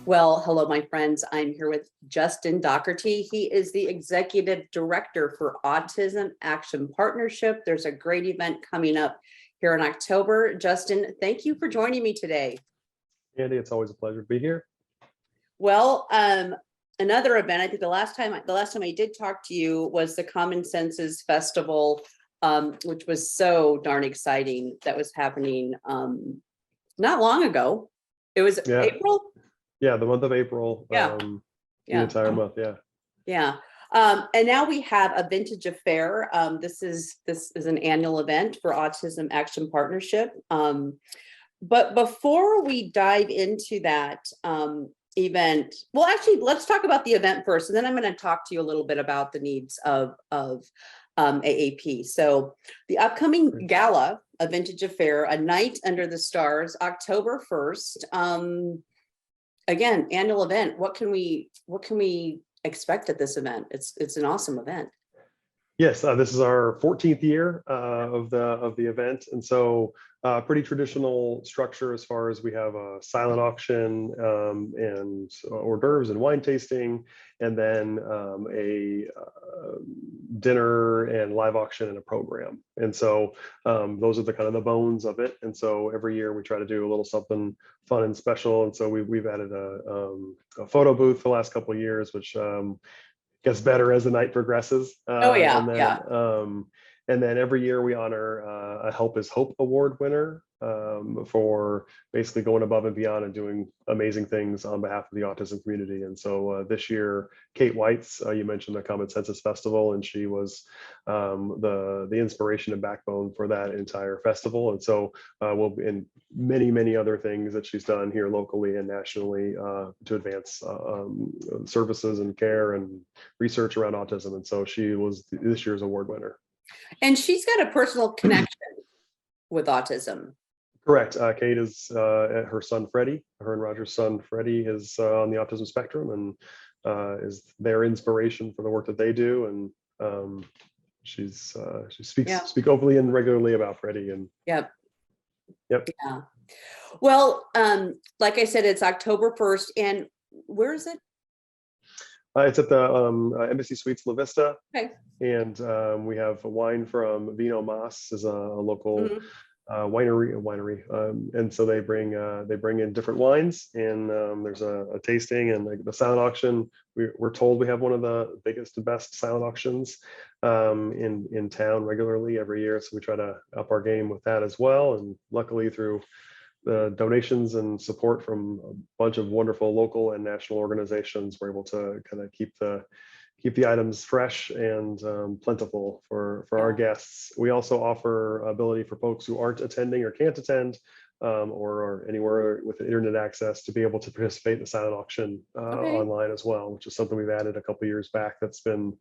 Well, hello, my friends. I'm here with Justin Dougherty. He is the Executive Director for Autism Action Partnership. There's a great event coming up here in October. Justin, thank you for joining me today. Andy, it's always a pleasure to be here. Well, another event, I think the last time I did talk to you was the Common Senses Festival, which was so darn exciting. That was happening not long ago. It was April? Yeah, the month of April. Yeah. The entire month. Yeah. Yeah. And now we have a vintage affair. This is an annual event for Autism Action Partnership. But before we dive into that event, well, actually, let's talk about the event first, and then I'm going to talk to you a little bit about the needs of AAP. So the upcoming gala, a vintage affair, a night under the stars, October 1st. Again, annual event. What can we expect at this event? It's an awesome event. Yes, this is our 14th year of the event, and so pretty traditional structure as far as we have a silent auction and hors d'oeuvres and wine tasting, and then a dinner and live auction and a program. And so those are the kind of the bones of it. And so every year we try to do a little something fun and special. And so we've added a photo booth the last couple of years, which gets better as the night progresses. And then every year we honor a Help is Hope Award winner for basically going above and beyond and doing amazing things on behalf of the autism community. And so this year, Kate White's, you mentioned the Common Senses Festival, and she was the inspiration and backbone for that entire festival. And so we'll be in many other things that she's done here locally and nationally to advance services and care and research around autism. And so she was this year's award winner. And she's got a personal connection with autism. Correct. Kate is her son Freddie. Her and Roger's son Freddie is on the autism spectrum and is their inspiration for the work that they do. And she speaks openly and regularly about Freddie. And Yep. Yeah. Well, like I said, it's October 1st, and where is it? It's at the Embassy Suites La Vista. Okay. And we have a wine from Vino Mas, is a local winery, and so they bring in different wines, and there's a tasting and like the silent auction. We're told we have one of the biggest and best silent auctions in town regularly every year, so we try to up our game with that as well. And luckily, through the donations and support from a bunch of wonderful local and national organizations, we're able to kind of keep the items fresh and plentiful for our guests. We also offer ability for folks who aren't attending or can't attend or are anywhere with internet access to be able to participate in the silent auction online as well, which is something we've added a couple of years back that's been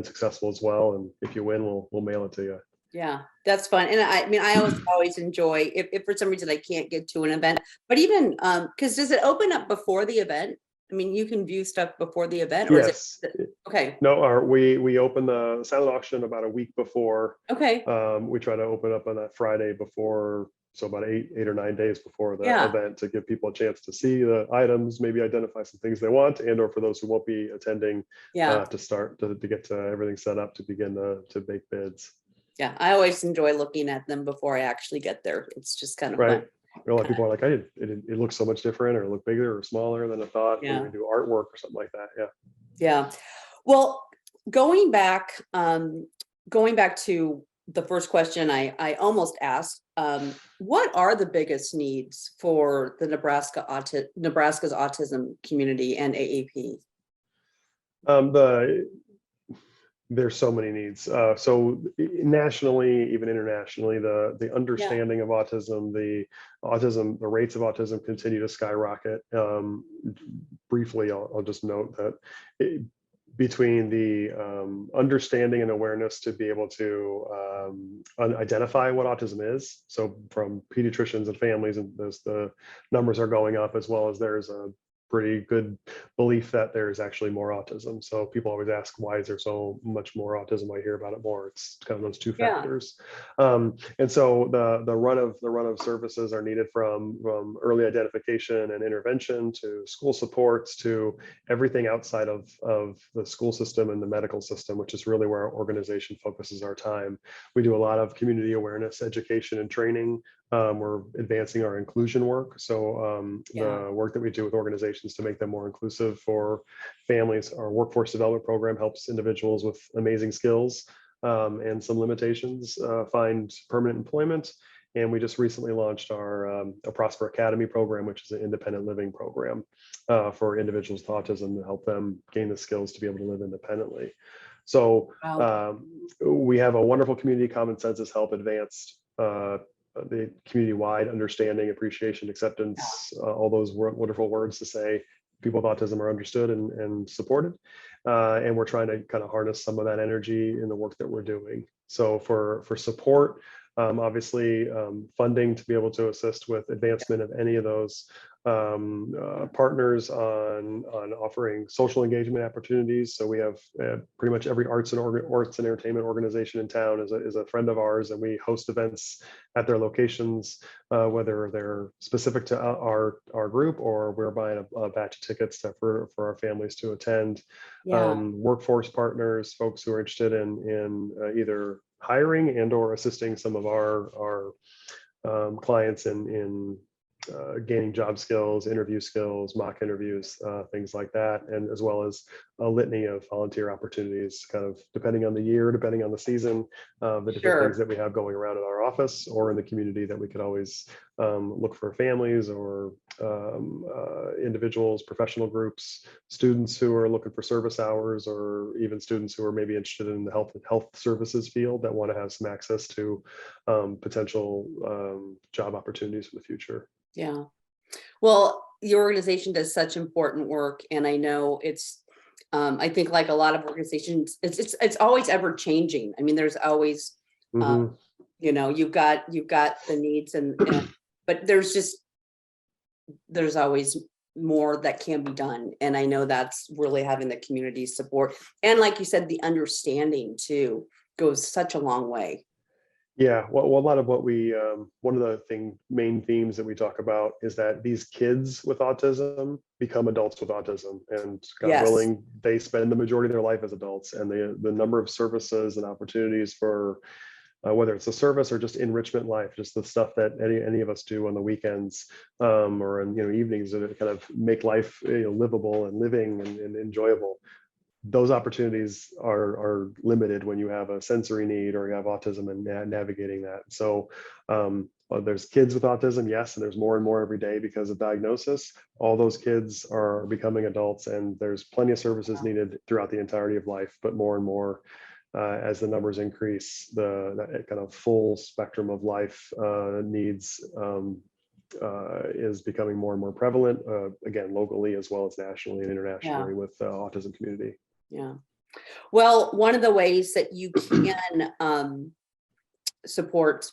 successful as well. And if you win, we'll mail it to you. Yeah, that's fun. And I mean, I always enjoy if for some reason I can't get to an event, but even because does it open up before the event? I mean, you can view stuff before the event, or yes. Is it okay? No, we open the silent auction about a week before. Okay. We try to open up on that Friday before, so about 8 or 9 days before the event, to give people a chance to see the items, maybe identify some things they want, and or for those who won't be attending, to start to get to everything set up to begin to bake bids. Yeah, I always enjoy looking at them before I actually get there. It's just kind of right. fun. A lot of people are like, it looks so much different, or look bigger or smaller than I thought. Yeah. When we do artwork or something like that. Yeah. Yeah. Well, going back to the first question I almost asked, what are the biggest needs for the Nebraska's autism community and AAP? There's so many needs. So nationally, even internationally, the understanding of autism, the rates of autism continue to skyrocket. Briefly, I'll just note that between the understanding and awareness to be able to identify what autism is, so from pediatricians and families, and the numbers are going up, as well as there's a pretty good belief that there's actually more autism. So people always ask, why is there so much more autism? I hear about it more. It's kind of those two Yeah. factors. And so the run of services are needed from early identification and intervention to school supports to everything outside of the school system and the medical system, which is really where our organization focuses our time. We do a lot of community awareness, education, and training. We're advancing our inclusion work. So the work that we do with organizations to make them more inclusive for families. Our workforce development program helps individuals with amazing skills and some limitations find permanent employment. And we just recently launched our a Prosper Academy program, which is an independent living program for individuals with autism to help them gain the skills to be able to live independently. So we have a wonderful community common census help advanced the community-wide understanding, appreciation, acceptance, all those wonderful words to say people with autism are understood and supported. And we're trying to kind of harness some of that energy in the work that we're doing. So for support, obviously funding to be able to assist with advancement of any of those partners on offering social engagement opportunities. So we have pretty much every arts and entertainment organization in town is a friend of ours, and we host events at their locations, whether they're specific to our group or we're buying a batch of tickets for our families to attend. Workforce partners, folks who are interested in either hiring and or assisting some of our clients in gaining job skills, interview skills, mock interviews, things like that, and as well as a litany of volunteer opportunities, kind of depending on the year, depending on the season, the different things that we have going around in our office or in the community that we could always look for families or individuals, professional groups, students who are looking for service hours, or even students who are maybe interested in the health services field that want to have some access to potential job opportunities for the future. Yeah. Well, your organization does such important work, and I know it's I think like a lot of organizations, it's always ever changing. I mean, there's always you know, you've got the needs and but there's always more that can be done. And I know that's really having the community support. And like you said, the understanding too goes such a long way. Yeah, well, a lot of what we, one of the main themes that we talk about is that these kids with autism become adults with autism, and God willing, they spend the majority of their life as adults. And the number of services and opportunities for whether it's a service or just enrichment life, just the stuff that any of us do on the weekends or in evenings that kind of make life livable and living and enjoyable. Those opportunities are limited when you have a sensory need or you have autism and navigating that. So there's kids with autism, yes, and there's more and more every day because of diagnosis. All those kids are becoming adults, and there's plenty of services needed throughout the entirety of life, but more and more as the numbers increase, that kind of full spectrum of life needs is becoming more and more prevalent, again, locally as well as nationally and internationally with the autism community. Yeah. Well, one of the ways that you can support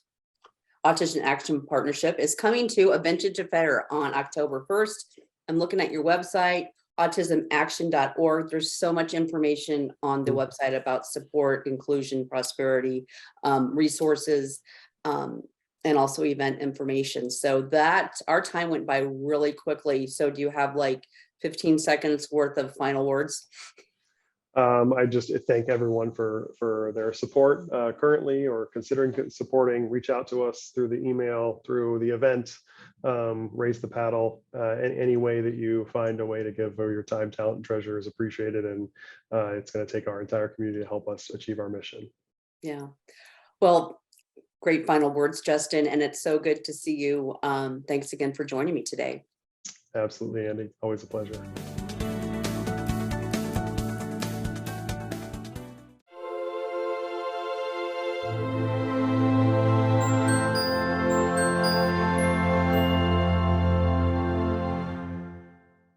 Autism Action Partnership is coming to a vintage affair on October 1st. I'm looking at your website, autismaction.org. There's so much information on the website about support, inclusion, prosperity, resources, and also event information. So that our time went by really quickly. So do you have like 15 seconds worth of final words? I just thank everyone for their support currently or considering supporting. Reach out to us through the email, through the event, raise the paddle. Any way that you find a way to give your time, talent, and treasure is appreciated, and it's going to take our entire community to help us achieve our mission. Yeah. Well, great final words, Justin, and it's so good to see you. Thanks again for joining me today. Absolutely, Andy. Always a pleasure.